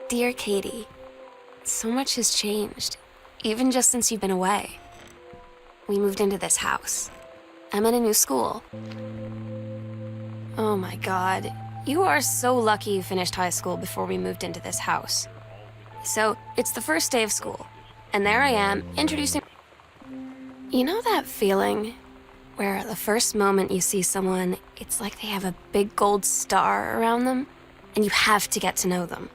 Dear Katie, so much has changed, even just since you've been away. We moved into this house. I'm in a new school. Oh my God, you are so lucky you finished high school before we moved into this house. So, it's the first day of school, and there I am, introducing... You know that feeling where the first moment you see someone, it's like they have a big gold star around them, and you have to get to know them?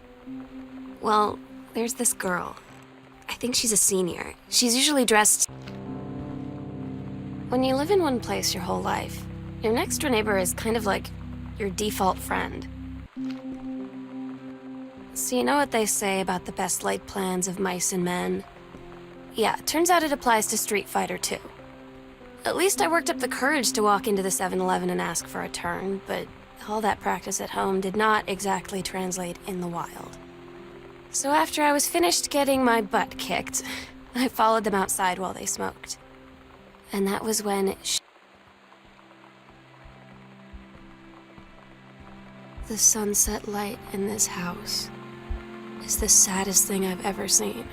Well, there's this girl. I think she's a senior. She's usually dressed... When you live in one place your whole life, your next door neighbor is kind of like your default friend. So you know what they say about the best laid plans of mice and men? Yeah, turns out it applies to Street Fighter too. At least I worked up the courage to walk into the 7-Eleven and ask for a turn, but all that practice at home did not exactly translate in the wild. So after I was finished getting my butt kicked, I followed them outside while they smoked. And that was when the sunset light in this house is the saddest thing I've ever seen.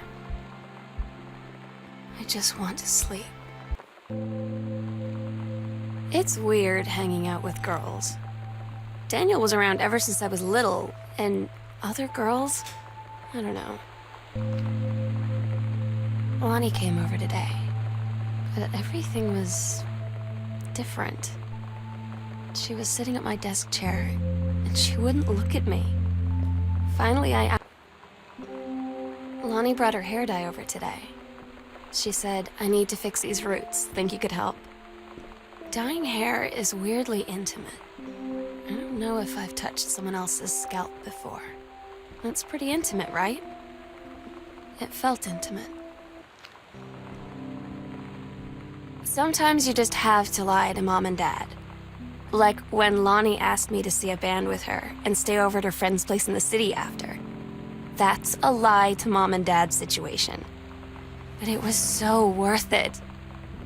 I just want to sleep. It's weird hanging out with girls. Daniel was around ever since I was little, and other girls? I don't know. Lonnie came over today, but everything was different. She was sitting at my desk chair, and she wouldn't look at me. Finally, Lonnie brought her hair dye over today. She said, "I need to fix these roots. Think you could help?" Dyeing hair is weirdly intimate. I don't know if I've touched someone else's scalp before. It's pretty intimate, right? It felt intimate. Sometimes you just have to lie to Mom and Dad. Like when Lonnie asked me to see a band with her and stay over at her friend's place in the city after. That's a lie to Mom and Dad situation. But it was so worth it.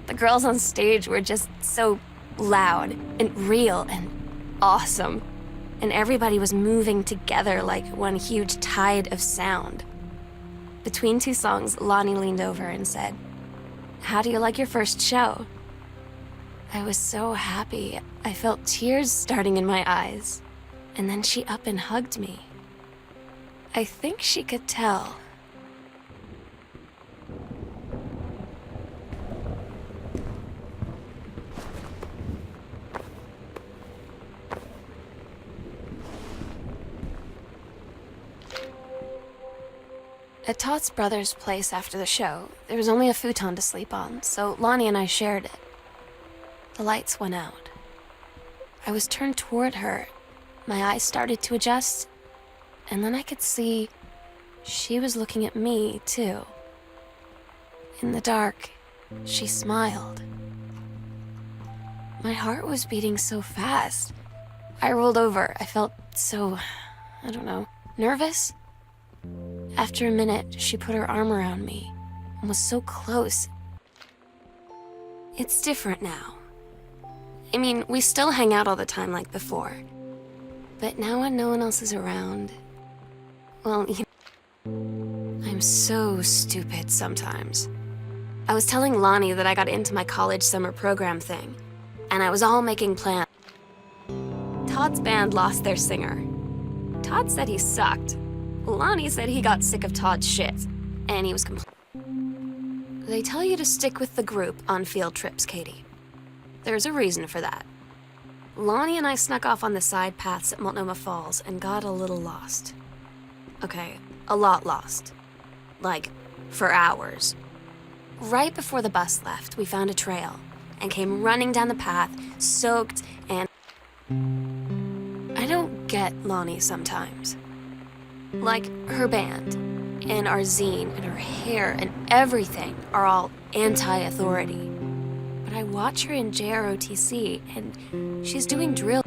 The girls on stage were just so loud and real and awesome. And everybody was moving together like one huge tide of sound. Between two songs, Lonnie leaned over and said, "How do you like your first show?" I was so happy. I felt tears starting in my eyes. And then she up and hugged me. I think she could tell. At Todd's brother's place after the show, there was only a futon to sleep on, so Lonnie and I shared it. The lights went out. I was turned toward her. My eyes started to adjust, and then I could see she was looking at me, too. In the dark, she smiled. My heart was beating so fast. I rolled over. I felt so, I don't know, nervous? After a minute, she put her arm around me and was so close. It's different now. I mean, we still hang out all the time like before. But now when no one else is around, well, you know, I'm so stupid sometimes. I was telling Lonnie that I got into my college summer program thing, and I was all making plans. Todd's band lost their singer. Todd said he sucked. Lonnie said he got sick of Todd's shit, and he was They tell you to stick with the group on field trips, Katie. There's a reason for that. Lonnie and I snuck off on the side paths at Multnomah Falls and got a little lost. Okay, a lot lost. Like, for hours. Right before the bus left, we found a trail and came running down the path, soaked and... I don't get Lonnie sometimes. Like, her band, and our zine, and her hair, and everything are all anti-authority. But I watch her in JROTC, and she's doing drill.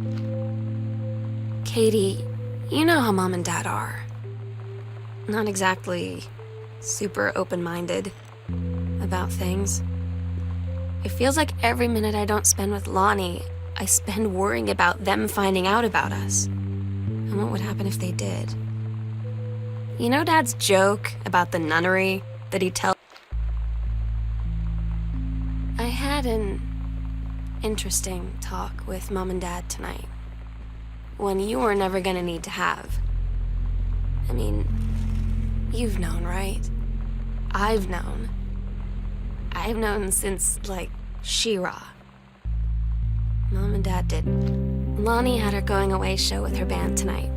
Katie, you know how Mom and Dad are. Not exactly super open-minded about things. It feels like every minute I don't spend with Lonnie, I spend worrying about them finding out about us. And what would happen if they did? You know Dad's joke about the nunnery that he tells? I had an interesting talk with Mom and Dad tonight. One you were never gonna need to have. I mean, you've known, right? I've known. I've known since, like, She-Ra. Mom and Dad did. Lonnie had her going away show with her band tonight.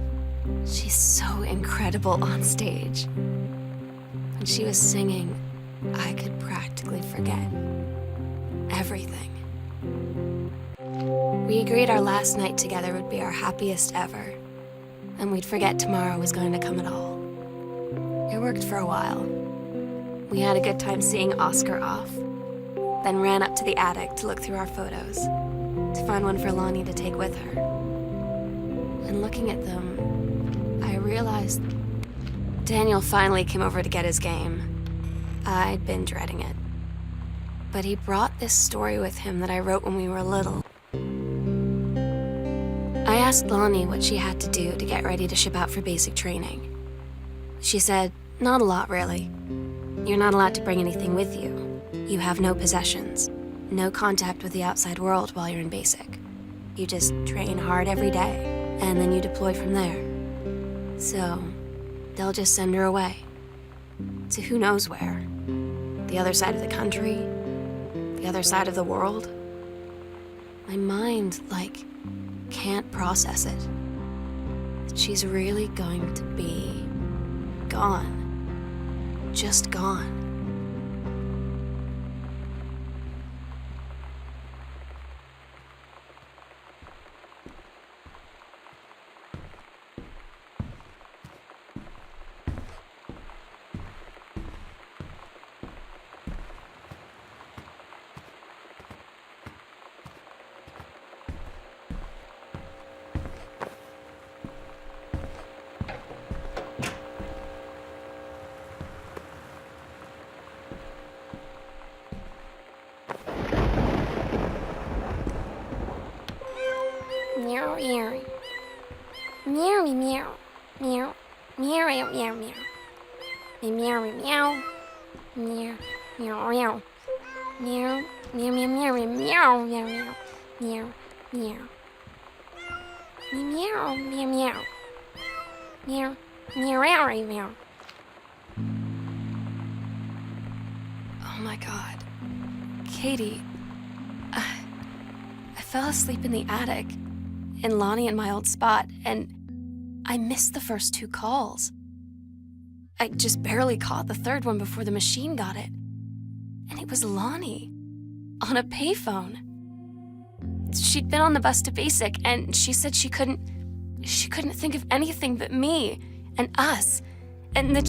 She's so incredible on stage. When she was singing, I could practically forget everything. We agreed our last night together would be our happiest ever, and we'd forget tomorrow was going to come at all. It worked for a while. We had a good time seeing Oscar off, then ran up to the attic to look through our photos, to find one for Lonnie to take with her. And looking at them, I realized Daniel finally came over to get his game. I'd been dreading it. But he brought this story with him that I wrote when we were little. I asked Lonnie what she had to do to get ready to ship out for basic training. She said, not a lot, really. You're not allowed to bring anything with you. You have no possessions, no contact with the outside world while you're in basic. You just train hard every day, and then you deploy from there. So, they'll just send her away. To who knows where. The other side of the country, the other side of the world. My mind, like, can't process it. She's really going to be gone. Just gone. Meow meow. Meow meow. Meow. Meow meow meow meow. Meow meow. Meow meow meow. Meow meow meow meow meow meow meow meow meow. Meow meow meow. Meow meow meow meow. Oh my God. Katie, I fell asleep in the attic, in Lonnie and my old spot, and I missed the first 2 calls. I just barely caught the third one before the machine got it. And it was Lonnie, on a payphone. She'd been on the bus to basic, and she said she couldn't think of anything but me, and us, and the